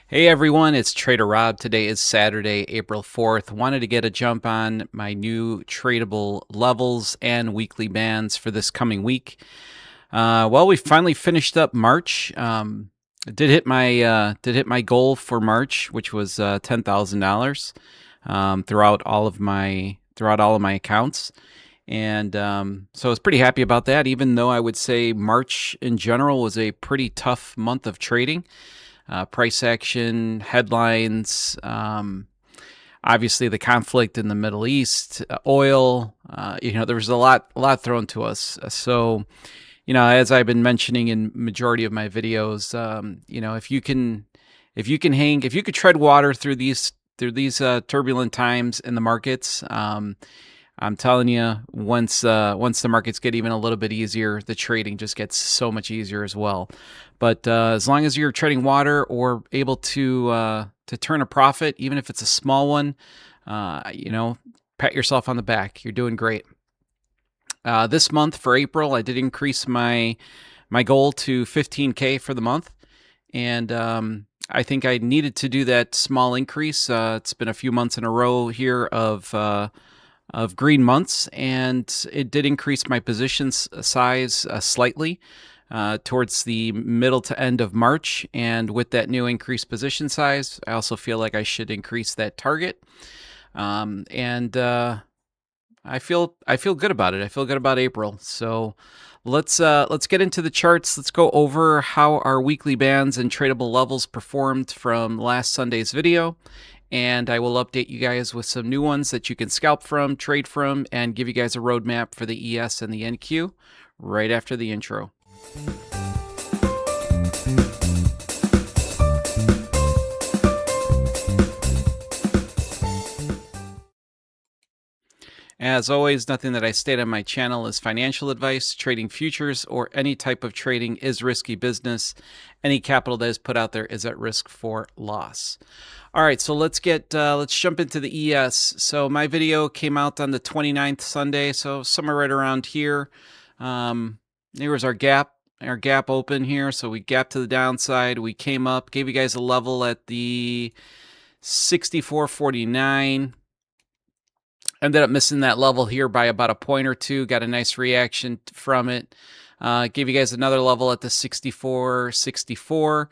Hey everyone, it's Trader Rob. Today is Saturday, April 4th. Wanted to get a jump on my new tradable levels and weekly bands for this coming week. Well, we finally finished up March. Did hit my goal for March, which was $10,000 throughout all of my accounts. And so I was pretty happy about that, even though I would say March in general was a pretty tough month of trading. Price action, headlines, obviously the conflict in the Middle East, oil. There was a lot thrown to us. So, as I've been mentioning in majority of my videos, if you could tread water through these turbulent times in the markets. I'm telling you, once the markets get even a little bit easier, the trading just gets so much easier as well. But as long as you're treading water or able to turn a profit, even if it's a small one, pat yourself on the back. You're doing great. This month for April, I did increase my goal to 15K for the month, and I think I needed to do that small increase. It's been a few months in a row here of green months, and it did increase my position size slightly towards the middle to end of March. And with that new increased position size, I also feel like I should increase that target. And I feel good about it. I feel good about April. So let's get into the charts. Let's go over how our weekly bands and tradable levels performed from last Sunday's video. And I will update you guys with some new ones that you can scalp from, trade from, and give you guys a roadmap for the ES and the NQ right after the intro. As always, nothing that I state on my channel is financial advice. Trading futures or any type of trading is risky business. Any capital that is put out there is at risk for loss. All right, so let's jump into the ES. So my video came out on the 29th Sunday, so somewhere right around here. There was our gap open here. So we gapped to the downside. We came up, gave you guys a level at the 64.49. Ended up missing that level here by about a point or two. Got a nice reaction from it. Gave you guys another level at the 64.64.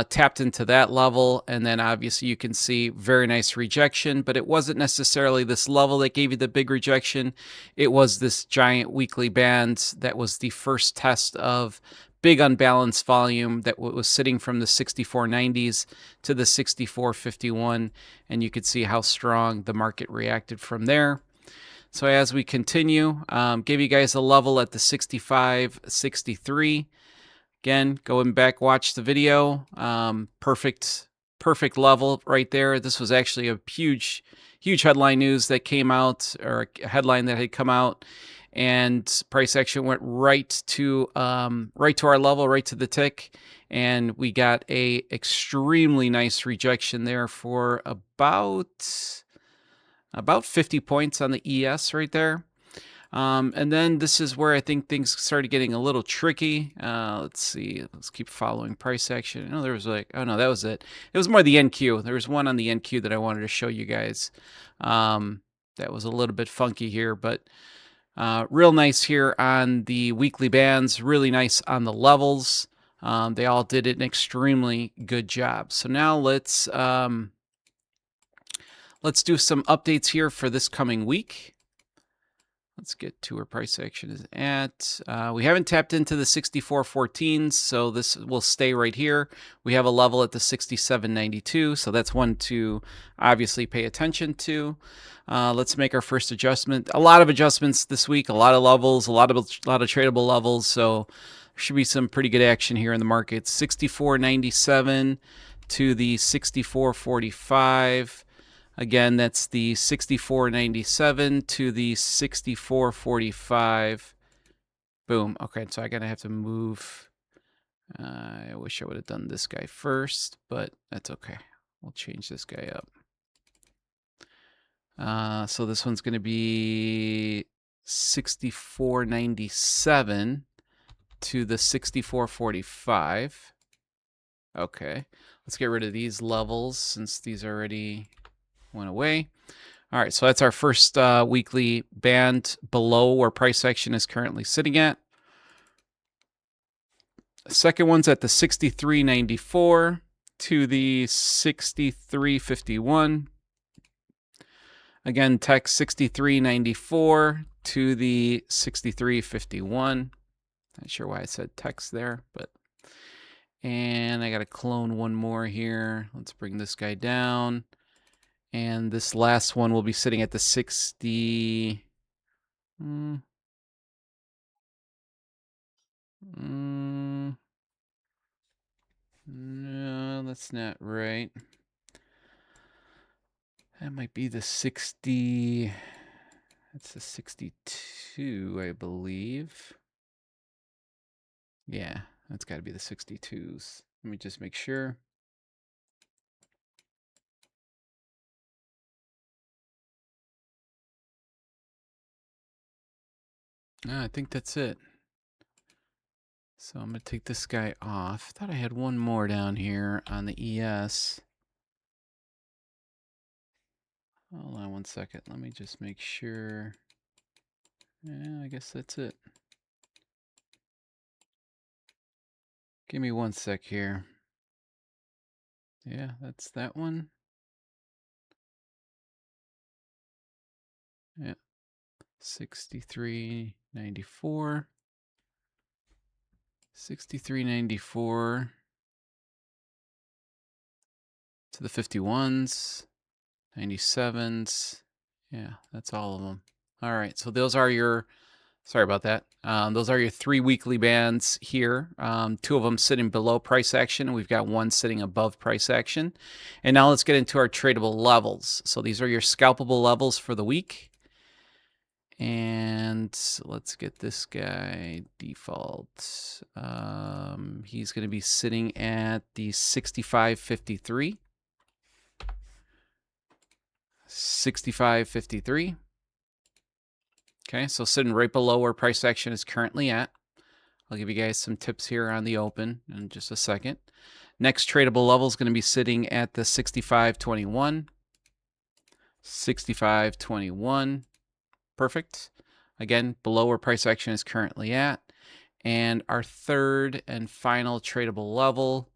Tapped into that level, and then obviously you can see very nice rejection, but it wasn't necessarily this level that gave you the big rejection. It was this giant weekly band that was the first test of big unbalanced volume that was sitting from the 64.90s to the 64.51, and you could see how strong the market reacted from there. So as we continue, gave you guys a level at the 65.63. Again, going back, watch the video. Perfect level right there. This was actually a huge headline news that came out, or a headline that had come out, and price action went right to our level, right to the tick, and we got a extremely nice rejection there for about 50 points on the ES right there. And then this is where I think things started getting a little tricky. Let's see. Let's keep following price action. I know there was oh no, that was it. It was more the NQ. There was one on the NQ that I wanted to show you guys. That was a little bit funky here, but real nice here on the weekly bands. Really nice on the levels. They all did an extremely good job. So now let's do some updates here for this coming week. Let's get to where price action is at. We haven't tapped into the 64.14s, so this will stay right here. We have a level at the 67.92, so that's one to obviously pay attention to. Let's make our first adjustment. A lot of adjustments this week, a lot of levels, a lot of tradable levels, so there should be some pretty good action here in the market. 64.97 to the 64.45. Again, that's the 64.97 to the 64.45. Boom. Okay, so I'm going to have to move. I wish I would have done this guy first, but that's okay. We'll change this guy up. So this one's going to be 64.97 to the 64.45. Okay, let's get rid of these levels since these already went away. All right, so that's our first weekly band below where price action is currently sitting at. The second one's at the 63.94 to the 63.51. Again, text 63.94 to the 63.51. Not sure why I said text there, but. And I got to clone one more here. Let's bring this guy down. And this last one will be sitting at the 60. No, that's not right. That might be the 60. That's the 62, I believe. Yeah, that's got to be the 62s. Let me just make sure. I think that's it. So I'm going to take this guy off. Thought I had one more down here on the ES. Hold on one second. Let me just make sure. Yeah, I guess that's it. Give me one sec here. Yeah, that's that one. Yeah. 63.94. 63.94 to the 51s, 97s. Yeah, that's all of them. All right, so those are your, sorry about that. Those are your 3 weekly bands here. 2 of them sitting below price action, and we've got 1 sitting above price action. And now let's get into our tradable levels. So these are your scalpable levels for the week. And let's get this guy default. He's going to be sitting at the 65.53. 65.53. Okay, so sitting right below where price action is currently at. I'll give you guys some tips here on the open in just a second. Next tradable level is going to be sitting at the 65.21. 65.21. Perfect. Again, below where price action is currently at. And our third and final tradable level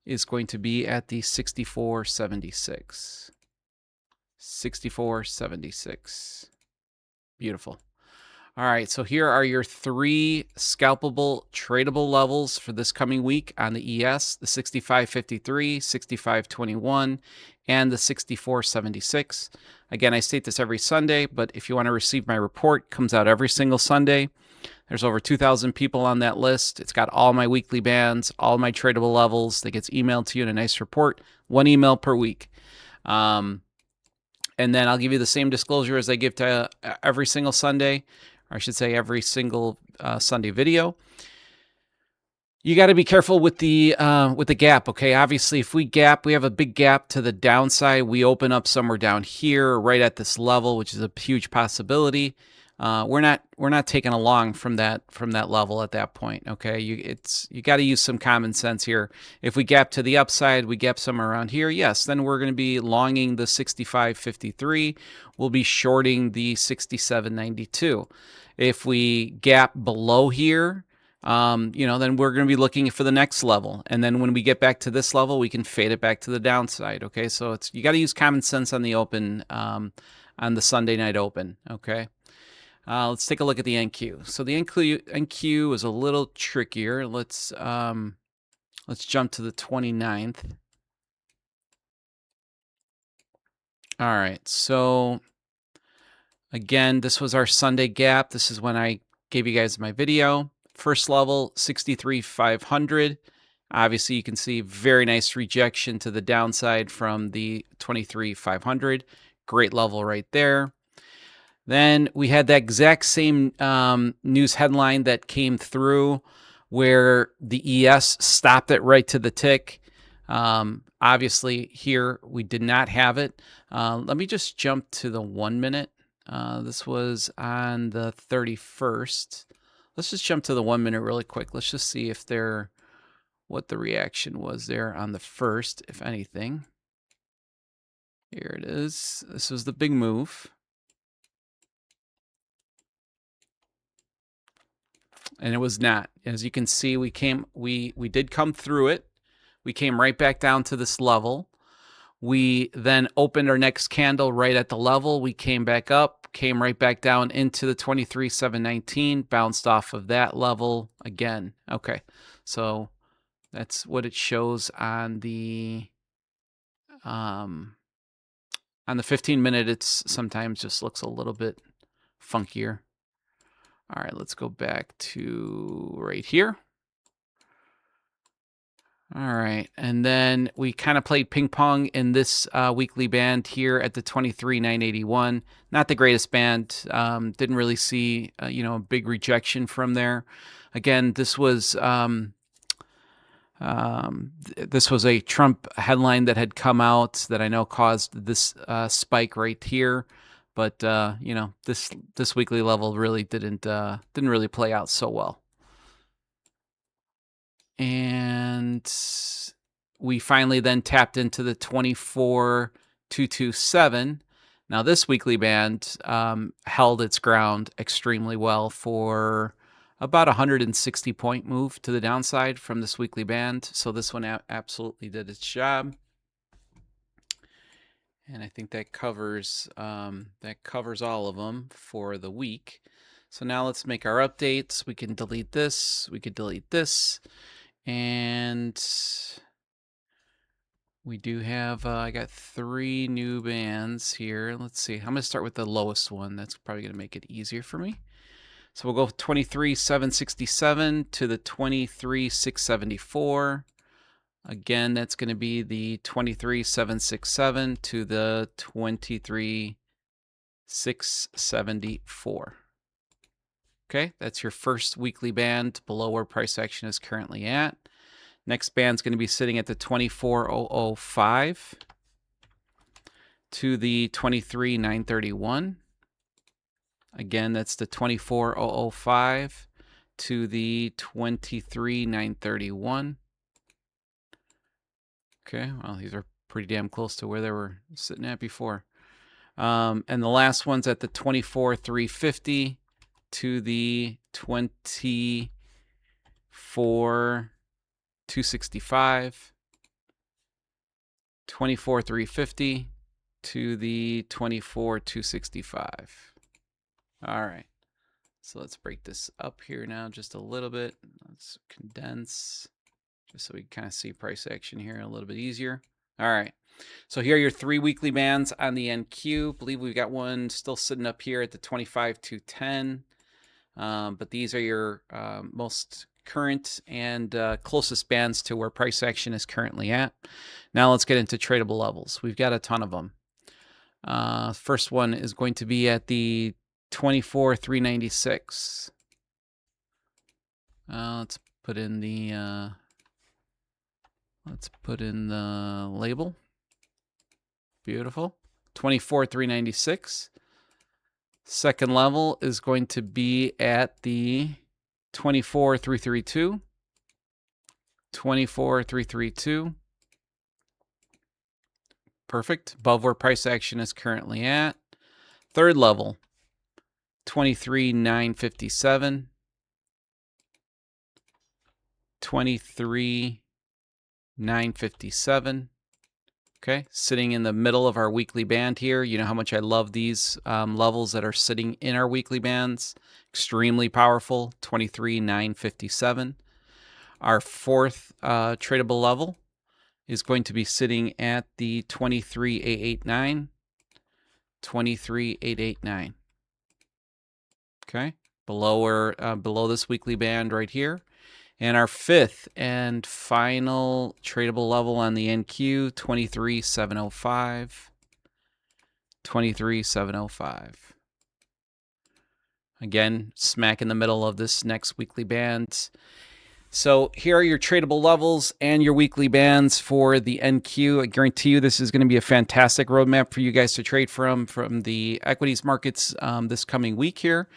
is going to be at the 64.76. 64.76. Beautiful. All right, so here are your 3 scalpable tradable levels for this coming week on the ES, the 65.53, 65.21, and the 64.76. Again, I state this every Sunday, but if you want to receive my report, it comes out every single Sunday. There's over 2,000 people on that list. It's got all my weekly bands, all my tradable levels that gets emailed to you in a nice report, 1 email per week. And then I'll give you the same disclosure as I give to every single Sunday, or I should say every single Sunday video. You got to be careful with the gap, okay? Obviously, if we have a big gap to the downside, we open up somewhere down here, right at this level, which is a huge possibility. We're not taking a long from that level at that point, okay? You got to use some common sense here. If we gap to the upside, we gap somewhere around here, yes, then we're going to be longing the 65.53. We'll be shorting the 67.92. If we gap below here, then we're going to be looking for the next level. And then when we get back to this level, we can fade it back to the downside. Okay. So you got to use common sense on the open, on the Sunday night open. Okay. Let's take a look at the NQ. So the NQ is a little trickier. Let's jump to the 29th. All right. So again, this was our Sunday gap. This is when I gave you guys my video. First level, 63,500. Obviously, you can see very nice rejection to the downside from the 23,500. Great level right there. Then we had that exact same news headline that came through where the ES stopped it right to the tick. Obviously, here we did not have it. Let me just jump to the 1 minute. This was on the 31st. Let's just jump to the 1 minute really quick. Let's just see if what what the reaction was there on the first, if anything. Here it is. This was the big move. And it was not. As you can see, we did come through it. We came right back down to this level. We then opened our next candle right at the level. We came back up, came right back down into the 23,719, bounced off of that level again. Okay, so that's what it shows on the 15-minute. It's sometimes just looks a little bit funkier. All right, let's go back to right here. All right, and then we kind of played ping pong in this weekly band here at the 23,981. Not the greatest band. Didn't really see a big rejection from there. Again, this was a Trump headline that had come out that I know caused this spike right here. But this weekly level really didn't really play out so well. And we finally then tapped into the 24,227. Now this weekly band held its ground extremely well for about 160 point move to the downside from this weekly band. So this one absolutely did its job. And I think that covers all of them for the week. So now let's make our updates. We can delete this. We could delete this. And we do have, I got 3 new bands here. Let's see. I'm going to start with the lowest one. That's probably going to make it easier for me. So we'll go 23,767 to the 23,674. Again, that's going to be the 23,767 to the 23,674. Okay, that's your first weekly band below where price action is currently at. Next band's going to be sitting at the 24,005 to the 23,931. Again, that's the 24,005 to the 23,931. Okay, well, these are pretty damn close to where they were sitting at before. And the last one's at the 24,350 to the 24,265. 24,350 to the 24,265. All right, so let's break this up here now just a little bit. Let's condense just so we can kind of see price action here a little bit easier. All right, so here are your 3 weekly bands on the NQ. I believe we've got one still sitting up here at the 25,210. But these are your most current and closest bands to where price action is currently at. Now let's get into tradable levels. We've got a ton of them. First one is going to be at the 24,396. Let's put in the label. Beautiful. 24,396. Second level is going to be at the 24,332. 24,332. Perfect. Above where price action is currently at. Third level, 23,957. 23,957. Okay, sitting in the middle of our weekly band here. You know how much I love these levels that are sitting in our weekly bands. Extremely powerful, 23,957. Our fourth tradable level is going to be sitting at the 23,889. 23,889. Okay, below this weekly band right here. And our fifth and final tradable level on the NQ, 23,705. 23,705. Again, smack in the middle of this next weekly band. So here are your tradable levels and your weekly bands for the NQ. I guarantee you this is going to be a fantastic roadmap for you guys to trade from the equities markets this coming week here.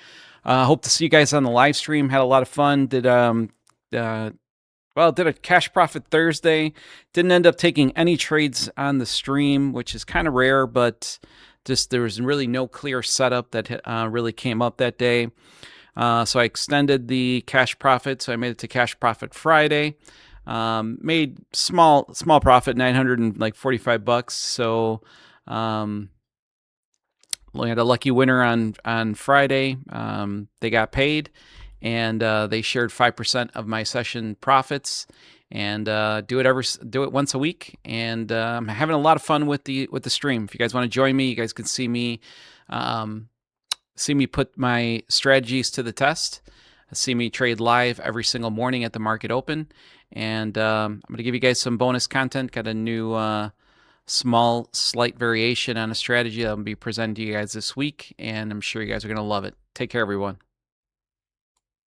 Hope to see you guys on the live stream. Had a lot of fun. Well, did a cash profit Thursday. Didn't end up taking any trades on the stream, which is kind of rare, but just there was really no clear setup that really came up that day. So I extended the cash profit. So I made it to cash profit Friday. Made small profit, $945. So we had a lucky winner on Friday. They got paid, and they shared 5% of my session profits. And do it once a week. And I'm having a lot of fun with the stream. If you guys want to join me, you guys can see me put my strategies to the test. See me trade live every single morning at the market open. And I'm going to give you guys some bonus content. Got a new small, slight variation on a strategy that I'm going to be presenting to you guys this week, and I'm sure you guys are going to love it. Take care, everyone.